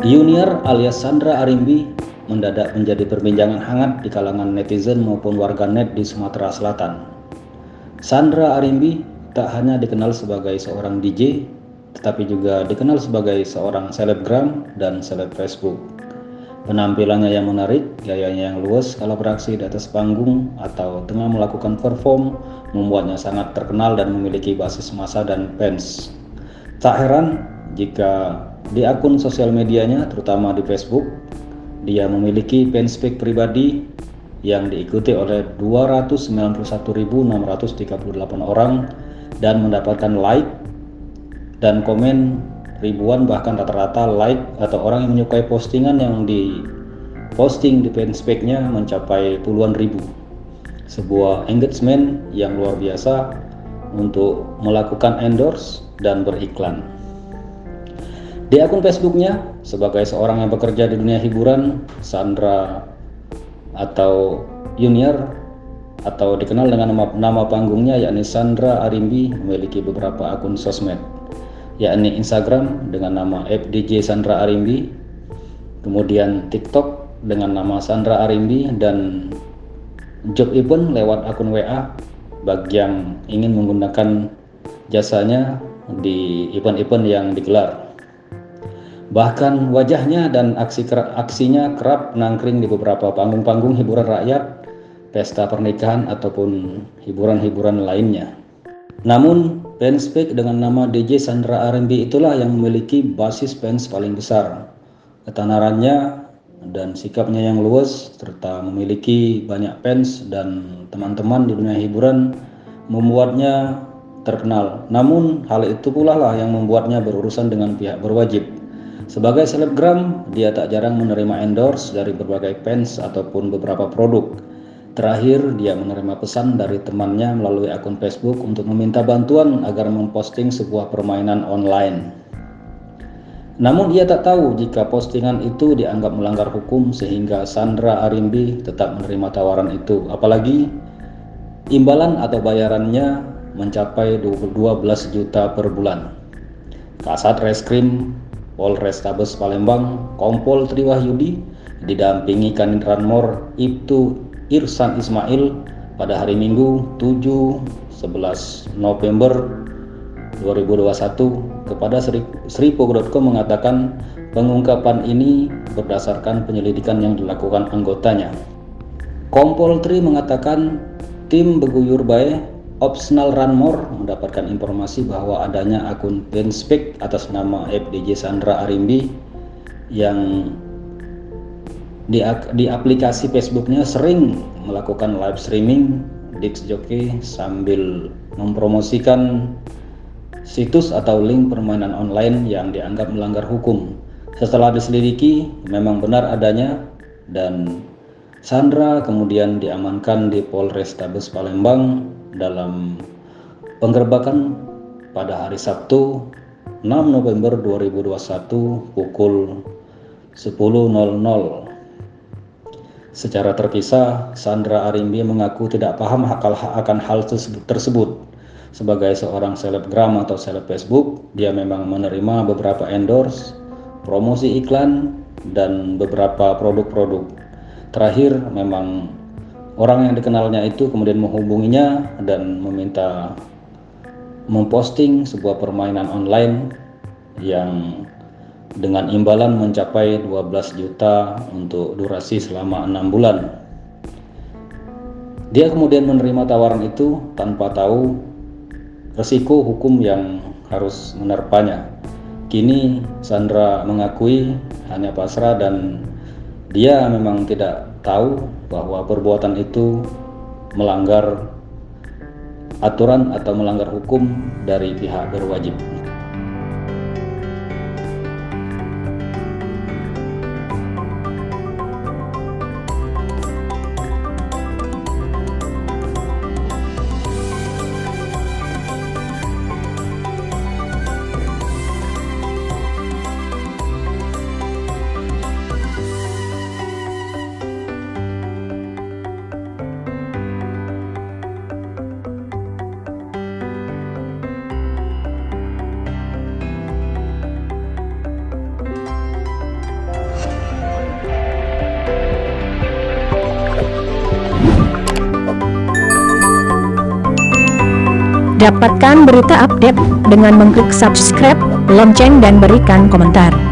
Yuniar alias Sandra Arimbi mendadak menjadi perbincangan hangat di kalangan netizen maupun warganet di Sumatera Selatan. Sandra Arimbi tak hanya dikenal sebagai seorang DJ, tetapi juga dikenal sebagai seorang selebgram dan seleb Facebook. Penampilannya yang menarik, gayanya yang luas kala beraksi di atas panggung atau tengah melakukan perform membuatnya sangat terkenal dan memiliki basis massa dan fans. Tak heran jika di akun sosial medianya, terutama di Facebook, dia memiliki fanspage pribadi yang diikuti oleh 291.638 orang dan mendapatkan like dan komen ribuan, bahkan rata-rata like atau orang yang menyukai postingan yang diposting di fanspage-nya mencapai puluhan ribu. Sebuah engagement yang luar biasa untuk melakukan endorse dan beriklan. Di akun Facebooknya, sebagai seorang yang bekerja di dunia hiburan, Sandra atau Yuniar atau dikenal dengan nama panggungnya yakni Sandra Arimbi memiliki beberapa akun sosmed, yakni Instagram dengan nama @djsandraarimbi, kemudian TikTok dengan nama Sandra Arimbi, dan job event lewat akun WA bagi yang ingin menggunakan jasanya di event-event yang digelar. Bahkan wajahnya dan aksinya kerap nangkring di beberapa panggung-panggung hiburan rakyat, pesta pernikahan ataupun hiburan-hiburan lainnya. Namun fanspage dengan nama DJ Sandra Arimbi itulah yang memiliki basis fans paling besar. Ketenarannya dan sikapnya yang luas serta memiliki banyak fans dan teman-teman di dunia hiburan membuatnya terkenal. Namun hal itu pula lah yang membuatnya berurusan dengan pihak berwajib. Sebagai selebgram, dia tak jarang menerima endorse dari berbagai fans ataupun beberapa produk. Terakhir, dia menerima pesan dari temannya melalui akun Facebook untuk meminta bantuan agar memposting sebuah permainan online. Namun ia tak tahu jika postingan itu dianggap melanggar hukum sehingga Sandra Arimbi tetap menerima tawaran itu. Apalagi imbalan atau bayarannya mencapai 12 juta per bulan. Kasat Reskrim Polrestabes Palembang, Kompol Triwahyudi didampingi Kanit Ranmor Ibtu Irsan Ismail pada hari Minggu 7/11 November 2021 kepada Sripo.com mengatakan pengungkapan ini berdasarkan penyelidikan yang dilakukan anggotanya. Kompol Tri mengatakan tim Beguyur Bae Opsional Ranmor mendapatkan informasi bahwa adanya akun fanspage atas nama @dj Sandra Arimbi yang di aplikasi Facebooknya sering melakukan live streaming disc jockey sambil mempromosikan situs atau link permainan online yang dianggap melanggar hukum. Setelah diselidiki, memang benar adanya dan Sandra kemudian diamankan di Polrestabes Palembang dalam penggerbakan pada hari Sabtu 6 November 2021 pukul 10.00. Secara terpisah, Sandra Arimbi mengaku tidak paham akan hal tersebut. Sebagai seorang selebgram atau seleb Facebook, dia memang menerima beberapa endorse, promosi iklan, dan beberapa produk-produk. Terakhir, memang orang yang dikenalnya itu kemudian menghubunginya dan meminta memposting sebuah permainan online yang dengan imbalan mencapai 12 juta untuk durasi selama 6 bulan. Dia kemudian menerima tawaran itu tanpa tahu resiko hukum yang harus menerpanya. Kini Sandra mengakui hanya pasrah dan dia memang tidak tahu bahwa perbuatan itu melanggar aturan atau melanggar hukum dari pihak berwajib. Dapatkan berita update dengan mengklik subscribe, lonceng dan berikan komentar.